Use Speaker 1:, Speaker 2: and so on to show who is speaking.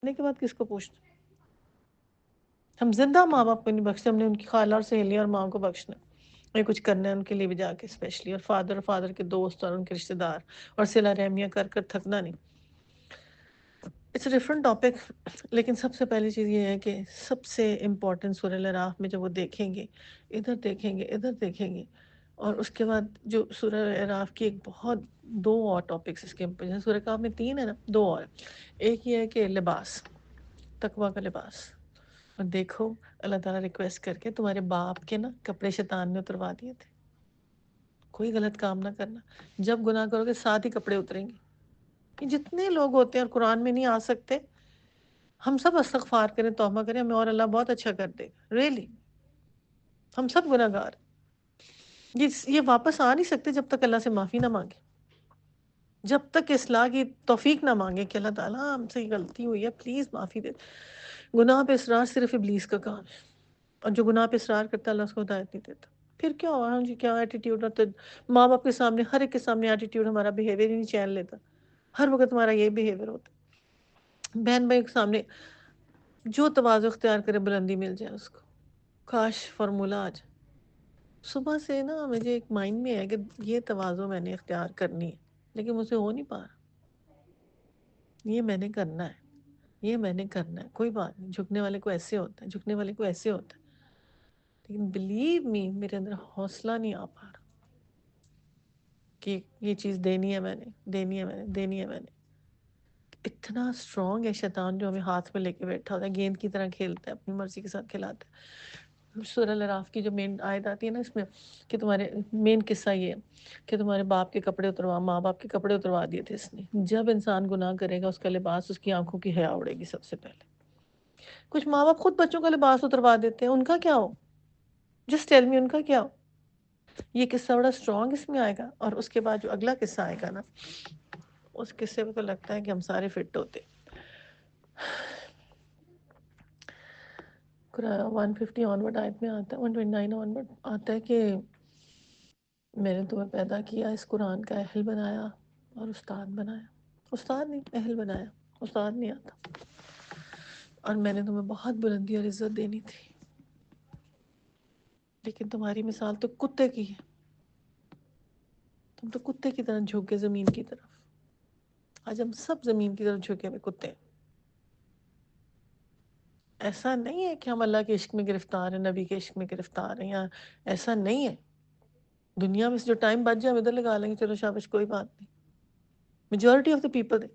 Speaker 1: مرنے کے بعد کس کو پوچھنا؟ ہم زندہ ماں باپ کو نہیں بخشتے، ہم نے ان کی خالہ اور سہیلی اور ماں کو بخشنا ہے، کچھ کرنا ہے ان کے لیے بھی جا کے اسپیشلی، اور فادر کے دوست اور ان کے رشتہ دار، اور صلہ رحمیاں کر کر تھکنا نہیں۔ اٹس اے ڈفرنٹ ٹاپک، لیکن سب سے پہلی چیز یہ ہے کہ سب سے امپورٹنٹ سورہ الاعراف میں جب وہ دیکھیں گے، ادھر دیکھیں گے، ادھر دیکھیں گے، اور اس کے بعد جو سورہ الاعراف کی ایک بہت دو اور ٹاپکس اس کے جیسے سورہ کہف میں 3 ہے نا، 2 اور، ایک یہ ہے کہ لباس، تقوی کا لباس، اور دیکھو اللہ تعالیٰ ریکویسٹ کر کے تمہارے باپ کے نا کپڑے شیطان نے اتروا دیے تھے، کوئی غلط کام نہ کرنا، جب گناہ کرو گے ساتھ ہی کپڑے اتریں گے۔ کہ جتنے لوگ ہوتے ہیں اور قرآن میں نہیں آ سکتے، ہم سب استغفار کریں، توبہ کریں، ہمیں اور اللہ بہت اچھا کر دے گا، ریئلی ہم سب گناہ گار، یہ واپس آ نہیں سکتے جب تک اللہ سے معافی نہ مانگے، جب تک اصلاح کی توفیق نہ مانگے کہ اللہ تعالیٰ ہم سے یہ غلطی ہوئی ہے پلیز معافی دے۔ گناہ پہ اصرار صرف ابلیس کا کام ہے، اور جو گناہ پہ اصرار کرتا ہے اللہ اس کو ہدایت نہیں دیتا۔ پھر کیا ہوا؟ ہم جی کیا ایٹیٹیوڈ ہوتا ہے، ماں باپ کے سامنے ہر ایک کے سامنے ایٹیٹیوڈ، ہمارا بیہیویئر ہی نہیں چین لیتا، ہر وقت ہمارا یہ بیہیویئر ہوتا ہے، بہن بھائی کے سامنے جو تواضع اختیار کرے بلندی مل جائے اس کو، کاش فارمولہ آ جائے۔ صبح سے نا مجھے ایک مائنڈ میں ہے کہ یہ تواضع میں نے اختیار کرنی ہے، لیکن مجھ سے ہو نہیں پا رہا، یہ میں نے کرنا ہے، یہ میں نے کرنا ہے، کوئی بات نہیں، جھکنے والے کو ایسے ہوتا ہے، جھکنے والے کو ایسے ہوتا ہے، لیکن بلیو می میرے اندر حوصلہ نہیں آ پا رہا کہ یہ چیز دینی ہے میں نے، دینی ہے میں نے، دینی ہے میں نے۔ اتنا اسٹرانگ ہے شیطان جو ہمیں ہاتھ میں لے کے بیٹھا ہوتا ہے، گیند کی طرح کھیلتا ہے، اپنی مرضی کے ساتھ کھلاتا ہے۔ سورہ الاعراف کی جو مین آیت آتی ہے نا اس میں، کہ تمہارے مین قصہ یہ ہے کہ تمہارے باپ کے کپڑے اتروا، ماں باپ کے کپڑے اتروا دیے تھے اس نے۔ جب انسان گناہ کرے گا اس کا لباس اس کی آنکھوں کی حیا اڑے گی سب سے پہلے۔ کچھ ماں باپ خود بچوں کا لباس اتروا دیتے ہیں، ان کا کیا ہو؟ جسٹ ٹیل می ان کا کیا ہو؟ یہ قصہ بڑا اسٹرانگ اس میں آئے گا، اور اس کے بعد جو اگلا قصہ آئے گا نا، اس قصے میں تو لگتا ہے کہ ہم سارے فٹ ہوتے۔ قرآن 150 آنورڈ آیت میں آتا ہے، 129 آنورڈ آتا ہے کہ میں نے تمہیں پیدا کیا، اس قرآن کا اہل بنایا اور استاد بنایا، استاد نہیں اہل بنایا، استاد نہیں آتا، اور میں نے تمہیں بہت بلندی اور عزت دینی تھی، لیکن تمہاری مثال تو کتے کی ہے، تم تو کتے کی طرح جھک گئے زمین کی طرف۔ آج ہم سب زمین کی طرف جھکے ہوئے کتے ہیں۔ ایسا نہیں ہے کہ ہم اللہ کے عشق میں گرفتار ہیں، نبی کے عشق میں گرفتار ہیں، یا ایسا نہیں ہے۔ دنیا میں سے جو ٹائم بچ جائے ہم ادھر لگا لیں گے، چلو شاباش کوئی بات نہیں۔ Majority of the people